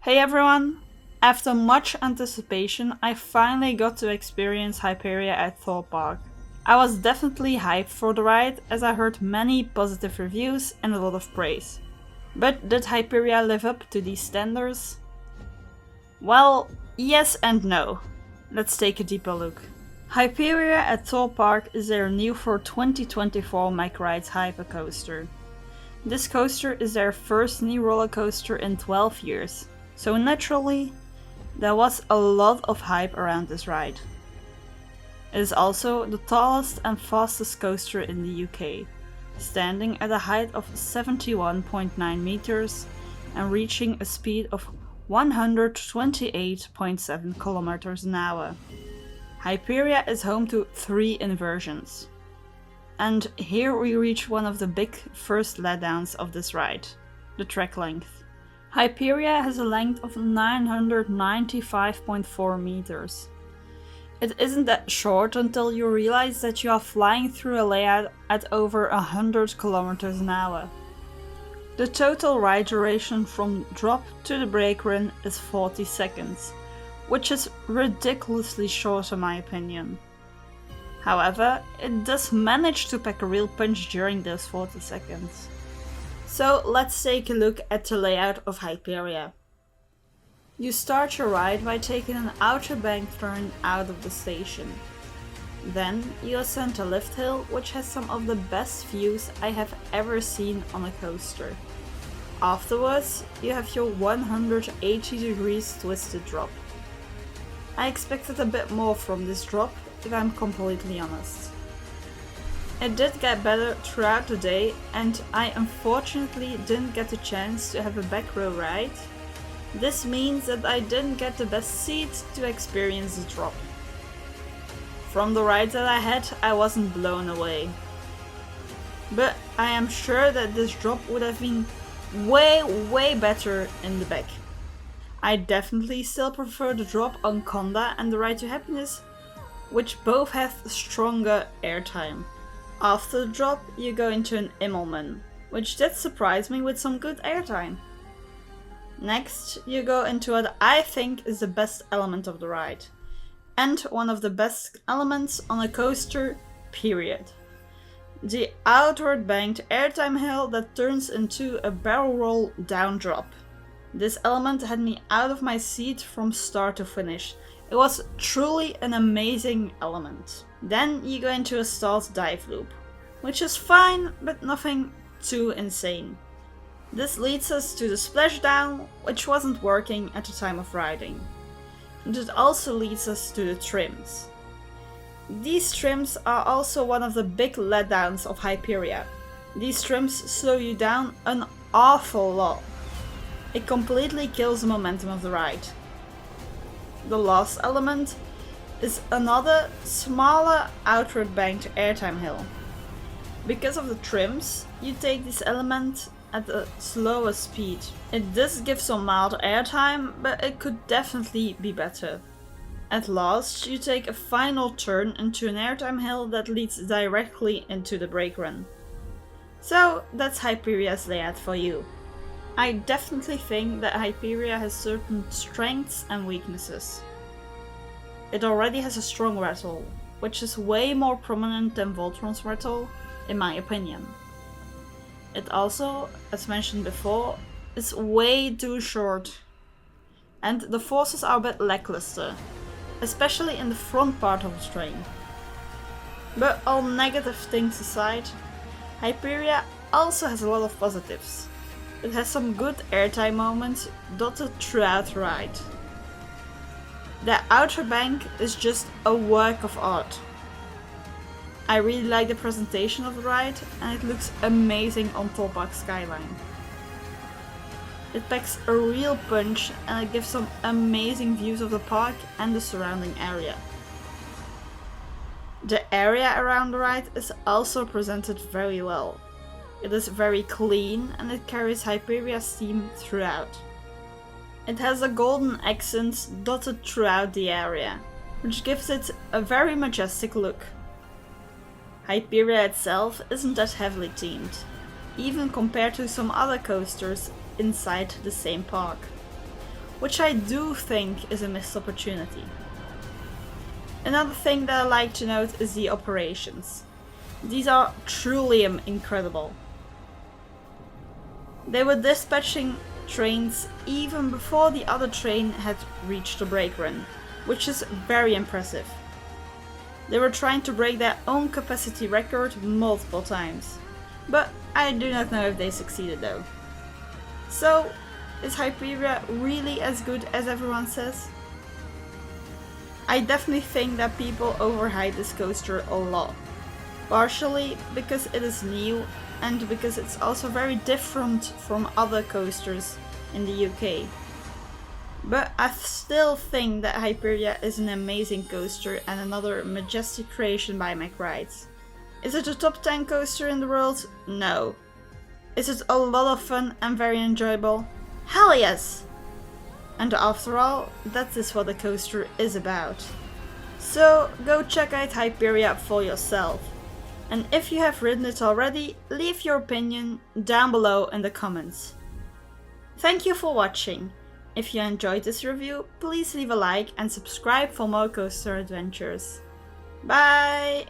Hey everyone! After much anticipation, I finally got to experience Hyperia at Thorpe Park. I was definitely hyped for the ride as I heard many positive reviews and a lot of praise. But did Hyperia live up to these standards? Well, yes and no. Let's take a deeper look. Hyperia at Thorpe Park is their new for 2024 MacRides Hypercoaster. This coaster is their first new roller coaster in 12 years. So naturally, there was a lot of hype around this ride. It is also the tallest and fastest coaster in the UK, standing at a height of 71.9 meters and reaching a speed of 128.7 kilometers an hour. Hyperia is home to 3 inversions. And here we reach one of the big first letdowns of this ride, the track length. Hyperia has a length of 995.4 meters. It isn't that short until you realize that you are flying through a layout at over 100 kilometers an hour. The total ride duration from drop to the brake run is 40 seconds, which is ridiculously short in my opinion. However, it does manage to pack a real punch during those 40 seconds. So let's take a look at the layout of Hyperia. You start your ride by taking an outer bank turn out of the station. Then you ascend a lift hill which has some of the best views I have ever seen on a coaster. Afterwards, you have your 180 degrees twisted drop. I expected a bit more from this drop, if I'm completely honest. It did get better throughout the day and I unfortunately didn't get the chance to have a back row ride. This means that I didn't get the best seat to experience the drop. From the ride that I had, I wasn't blown away. But I am sure that this drop would have been way better in the back. I definitely still prefer the drop on Conda and the Ride to Happiness, which both have stronger airtime. After the drop, you go into an Immelman, which did surprise me with some good airtime. Next, you go into what I think is the best element of the ride, and one of the best elements on a coaster, period. The outward banked airtime hill that turns into a barrel roll down drop. This element had me out of my seat from start to finish. It was truly an amazing element. Then you go into a stalled dive loop, which is fine, but nothing too insane. This leads us to the splashdown, which wasn't working at the time of riding. And it also leads us to the trims. These trims are also one of the big letdowns of Hyperia. These trims slow you down an awful lot. It completely kills the momentum of the ride. The last element is another smaller outward banked airtime hill. Because of the trims, you take this element at a slower speed. It does give some mild airtime, but it could definitely be better. At last, you take a final turn into an airtime hill that leads directly into the brake run. So that's Hyperia's layout for you. I definitely think that Hyperia has certain strengths and weaknesses. It already has a strong rattle, which is way more prominent than Voltron's rattle, in my opinion. It also, as mentioned before, is way too short. And the forces are a bit lackluster, especially in the front part of the train. But all negative things aside, Hyperia also has a lot of positives. It has some good airtime moments dotted throughout the ride. The outer bank is just a work of art. I really like the presentation of the ride and it looks amazing on Thorpe Park skyline. It packs a real punch and it gives some amazing views of the park and the surrounding area. The area around the ride is also presented very well. It is very clean and it carries Hyperia's theme throughout. It has a golden accent dotted throughout the area, which gives it a very majestic look. Hyperia itself isn't that heavily themed, even compared to some other coasters inside the same park. which I do think is a missed opportunity. Another thing that I like to note is the operations. These are truly incredible. They were dispatching trains even before the other train had reached the brake run, which is very impressive. They were trying to break their own capacity record multiple times, but I do not know if they succeeded though. So, is Hyperia really as good as everyone says? I definitely think that people overhype this coaster a lot, partially because it is new and because it's also very different from other coasters in the UK. But I still think that Hyperia is an amazing coaster and another majestic creation by McRides. Is it a top 10 coaster in the world? No. Is it a lot of fun and very enjoyable? Hell yes! And after all, that is what the coaster is about. So go check out Hyperia for yourself. And if you have ridden it already, leave your opinion down below in the comments. Thank you for watching. If you enjoyed this review, please leave a like and subscribe for more coaster adventures. Bye!